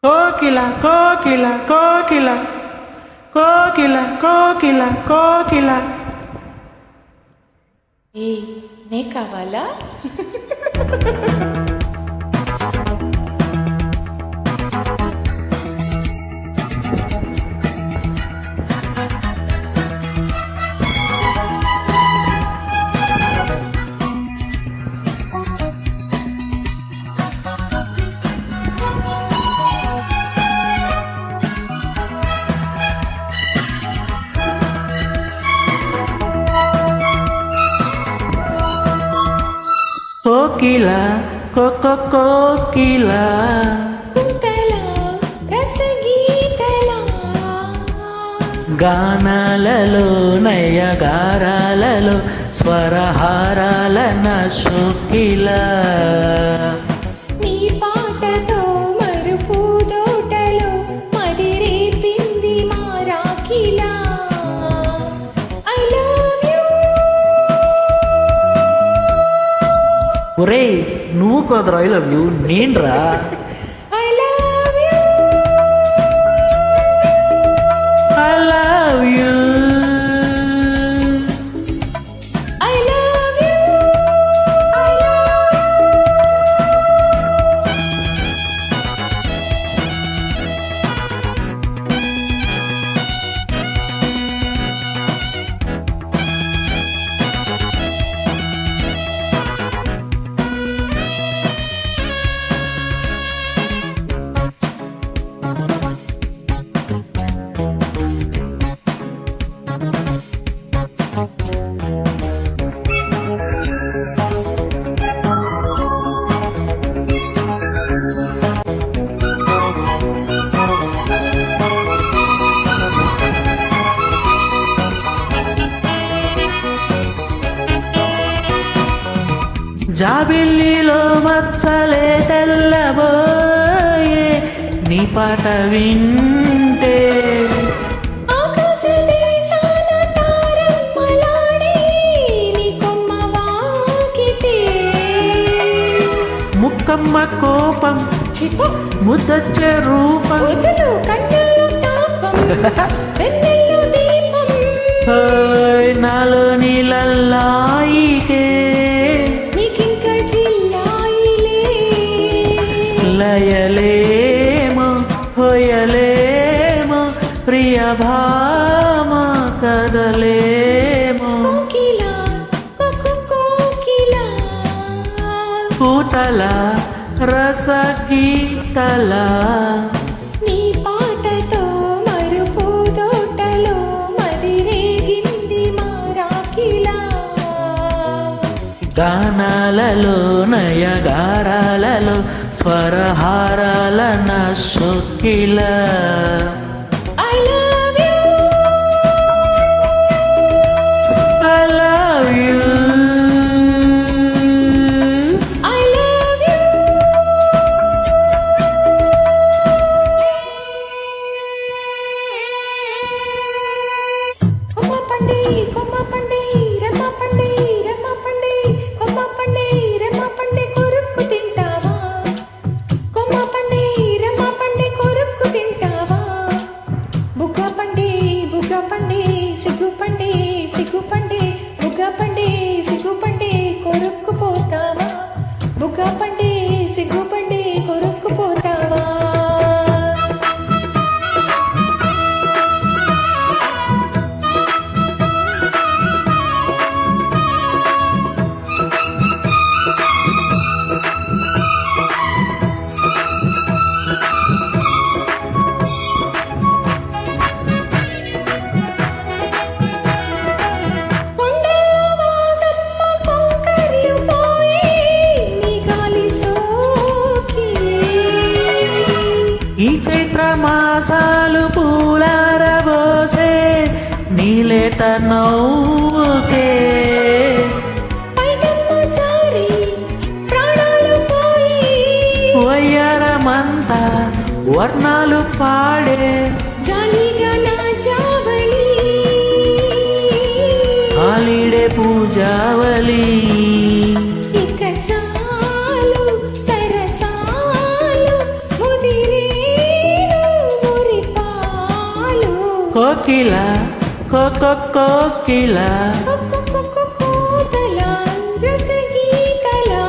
కోకిల కోకిల కోకిల కోకిల కోకిల కోకిల. ఏ నే కావాలా? కోకిల కోకో కోకిల గానాలలో నయగారాలలో స్వరహారాల నశుకిల. నీ పాటతో మరుపు తోటలో మదిరేపింది మారాకిలా. I love you. ఒరే నువ్వు కుదరా ఐ లవ్ యూ నేనురా. I love you. I love you. I love you. జాబిల్లిలో మచ్చలే తెల్లబోయే నీ పాట వింటే. ఆకాశ దేశాల తారమ్మలాడే నీ కొమ్మ వాకిటే. ముక్కమ్మ కోపం చిపో ముద్దచ్చే రూపం. వదులు కన్నుల్లో తాపం వెన్నెల్లో దీపం. నాలో నీలల్లాయికే నీకింక జిల్లాయిలే. లయలేమో హోయలేమో ప్రియ భామ కదలేమో. కోకిల కొక్కు కోకిల పూతల రసగీతల నీ పాటతో మరుపు తోటలో మదిరేగింది మారాకిలా. గానాలలో నయగారాలలో స్వరహారాల నశుకిల. I love you. I love you. I love you. కొమ్మ పండి కొమ్మ పండి రెమ్మ పండి రెమ్మ పండి కొమ్మ పండి రెమ్మ పండి కొరుక్కు తింటావా. కొమ్మ పండి రెమ్మ పండి కొరుక్కు తింటావా. బుగ్గ పండి సిగ్గు పండి సిగ్గు పండి బుగ్గ పండి సిగ్గు పండి కొరుక్కు పోతావా. బుగ్గ పండి సిగ్గు పండి కొరుక్కు పోతావా. ఈ చైత్ర మాసాలు పూలారబోసే నీలేత నవ్వుకే. వయ్యారమంతా వర్ణాలు పాడే హాలిడే పూజావళి. ఇక చాలు సరసాలు ముదిరే కోకిల కోకిల కోదలా రసగీతలా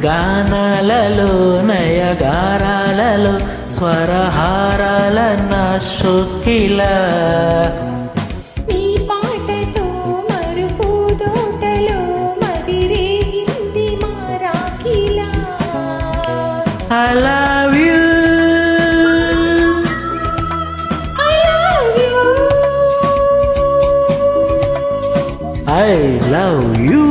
గానాలలో నయగారాలలో స్వరహారాల నా షోకిల నీ పాటతో మరుపు తోటలో మదిరేగింది మారాకిలా I love you I love you I love you